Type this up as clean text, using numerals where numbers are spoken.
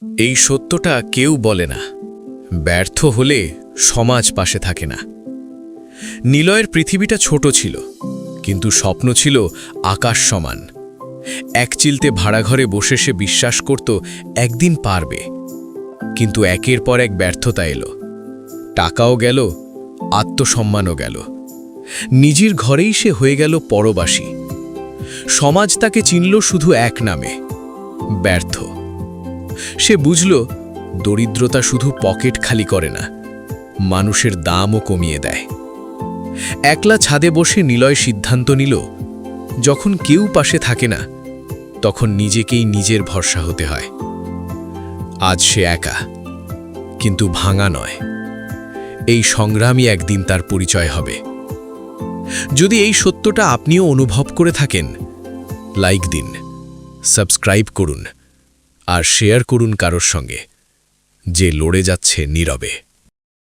এই সত্যটা কেউ বলে না। ব্যর্থ হলে সমাজ পাশে থাকে না। নিলয়ের পৃথিবীটা ছোট ছিল, কিন্তু স্বপ্ন ছিল আকাশ সমান। এক চিলতে ভাড়াঘরে বসে সে বিশ্বাস করত একদিন পারবে। কিন্তু একের পর এক ব্যর্থতা এলো। টাকাও গেল, আত্মসম্মানও গেল। নিজের ঘরেই সে হয়ে গেল পরবাসী। সমাজ তাকে চিনল শুধু এক নামে, ব্যর্থ। সে বুঝল দরিদ্রতা শুধু পকেট খালি করে না, মানুষের দামও কমিয়ে দেয়। একলা ছাদে বসে নিলয় সিদ্ধান্ত নিল, যখন কেউ পাশে থাকে না, তখন নিজেকেই নিজের ভরসা হতে হয়। আজ সে একা, কিন্তু ভাঙা নয়। এই সংগ্রামই একদিন তার পরিচয় হবে। যদি এই সত্যটা আপনিও অনুভব করে থাকেন, লাইক দিন, সাবস্ক্রাইব করুন আর শেয়ার করুন কারোর সঙ্গে, যে লড়ে যাচ্ছে নীরবে।